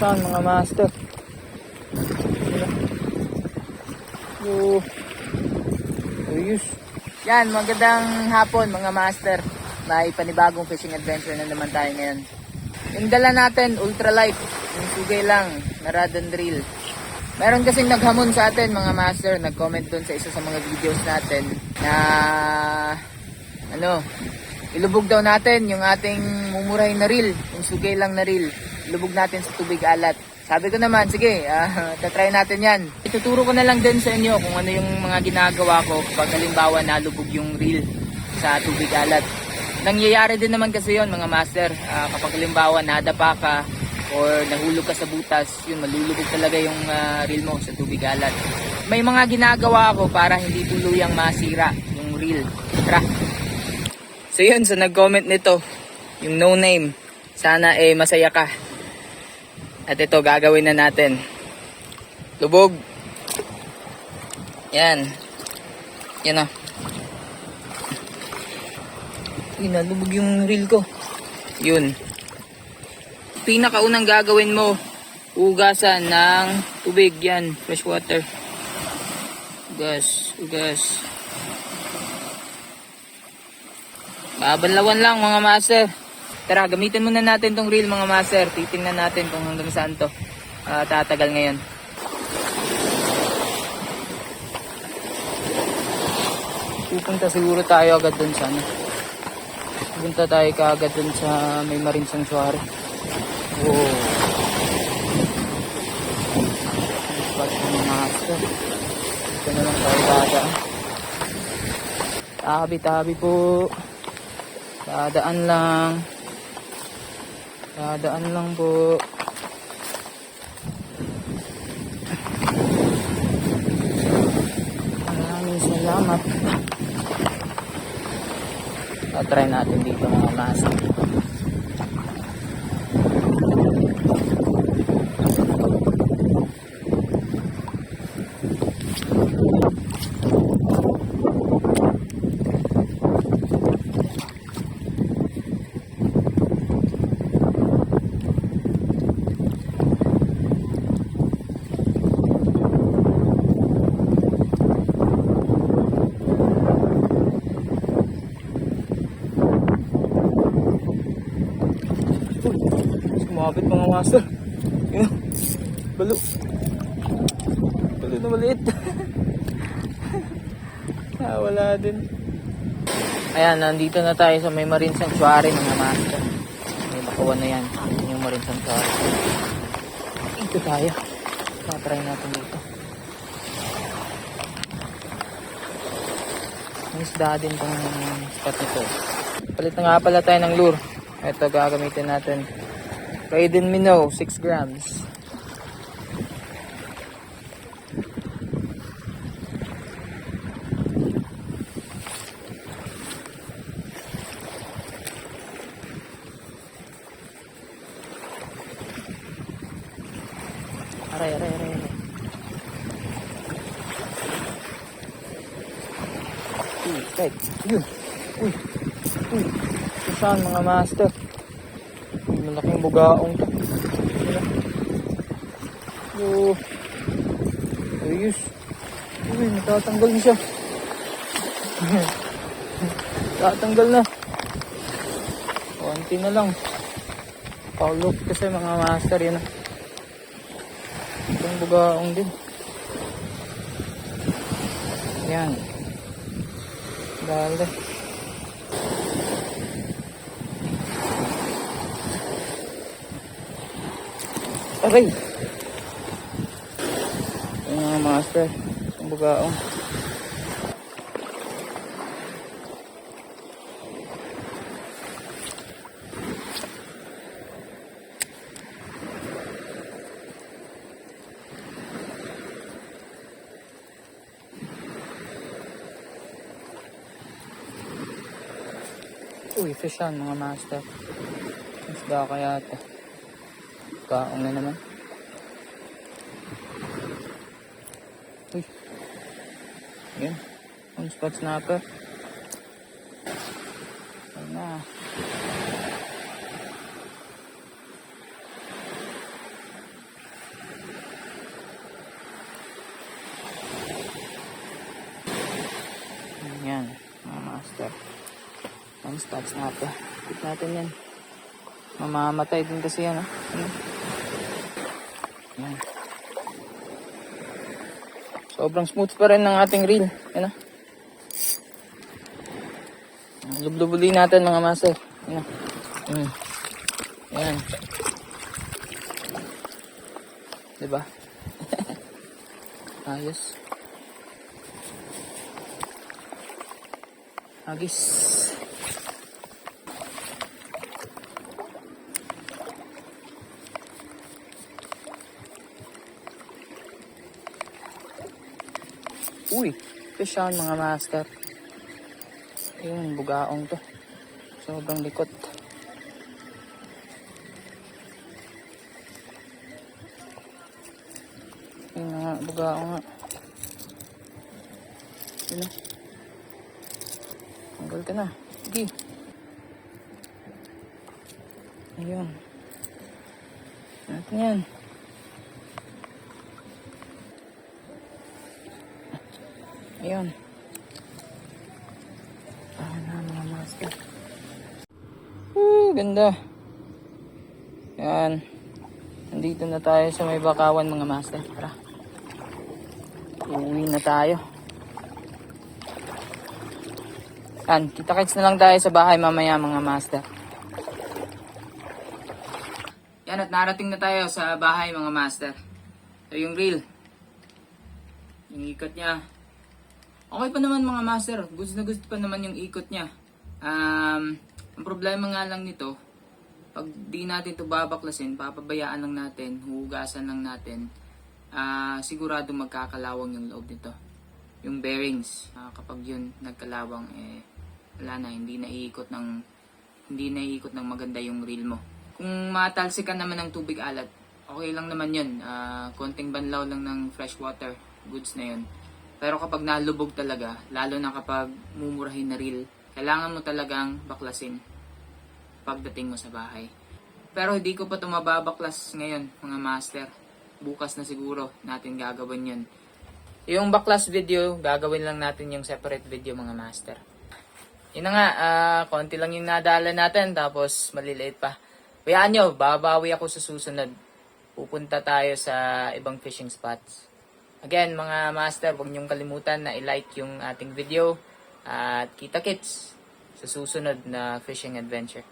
Saan mga master? Ayos. Yan, magandang hapon mga master. May panibagong fishing adventure na naman tayo ngayon. Yung dala natin, ultralight. Yung sugay lang, na rod and reel. Meron kasing naghamon sa atin mga master. Nag-comment dun sa isa sa mga videos natin na ilubog daw natin yung ating mumurahin na reel. Yung sugay lang na reel. Ilubog natin sa tubig alat. Sabi ko naman, sige, tatry natin yan. Ituturo ko na lang din sa inyo kung ano yung mga ginagawa ko kapag halimbawa nalubog yung reel sa tubig alat. Nangyayari din naman kasi yon mga master. Kapag halimbawa nadapa ka or nahulog ka sa butas, yun, malulubog talaga yung reel mo sa tubig alat. May mga ginagawa ako para hindi tuluyang masira yung reel. Tara! So yun, so nag-comment nito, yung no name. Sana masaya ka. At ito, gagawin na natin. Lubog. Yan. Yan o. Nalubog yung reel ko. Yun. Pinakaunang gagawin mo, ugasan ng tubig. Yan, fresh water. Ugas. Babanlawan lang mga master. Tara, gamitin muna natin tong reel mga master. Titingnan natin kung hanggang saan to tatagal ngayon. Pupunta siguro tayo agad dun sa Pupunta tayo kaagad dun sa may Marine Sanctuary. Oh. Spot mga master. Ito na lang tayo dadaan. Tabi po. Dadaan lang po. Maraming salamat. Try natin dito mga master. Kumapit mga master. Yun. Balo na maliit. Wala din. Ayan, nandito na tayo sa may Marine Sanctuary mga master. May bakuan na yan. Yung Marine Sanctuary. Ito tayo. Try natin dito. May isda din tong spot nito. Palit na nga pala tayo ng lure. Ito gagamitin natin. Raiden Minnow, 6 grams. Aray. Right. Yun. Uy. Saan mga master? Malaking bugaong to. Ayos. Uy, natatanggal na siya. Natatanggal na. Konti na lang. Paulok kasi mga master yun. Itong bugaong din. Yan. Dali. Aray! Yung mga master, yung bugaong. Uy, fish on mga master. Isda kaya ito. Bugaong na naman. Uy. Yun. Yung spot snapper. Ayun na. spots na ito. Tip natin yan. Mamamatay din kasi yan, ha? Yan. Sobrang smooth pa rin ng ating reel. Yan, ha? Lublubuli natin mga master. Yan, ha? Yan. Diba? Ayos. Agis. Uy, fish on mga master. Ayun, bugaong to. Sobrang likot. Ayun nga, bugaong nga. Ayun na. Tanggal ka na. Sige. Ayun. Natin yan. Ayun. Na mga master. Ganda. Yan. Nandito na tayo sa may bakawan mga master. Tara. Uuwi na tayo. Yan. Kita-kits na lang tayo sa bahay mamaya mga master. Yan at narating na tayo sa bahay mga master. So yung reel. Yung ikot niya. Okay pa naman mga master, gusto na gusto pa naman yung ikot niya. Ang problema nga lang nito, pag di natin ito babaklasin, papabayaan lang natin, huhugasan lang natin, sigurado magkakalawang yung loob nito. Yung bearings, kapag yun nagkalawang, wala na, hindi naiikot ng maganda yung reel mo. Kung matalsikan naman ng tubig alat, okay lang naman yun. Konting banlaw lang ng fresh water, goods na yun. Pero kapag nalubog talaga, lalo na kapag mumurahin na reel, kailangan mo talagang baklasin pagdating mo sa bahay. Pero hindi ko pa ito mababaklas ngayon, mga master. Bukas na siguro natin gagawin yun. Yung baklas video, gagawin lang natin yung separate video, mga master. Yun na nga, konti lang yung nadala natin, tapos maliliit pa. Bayaan nyo, babawi ako sa susunod. Pupunta tayo sa ibang fishing spots. Again, mga master, huwag niyong kalimutan na i-like yung ating video at kita-kits sa susunod na fishing adventure.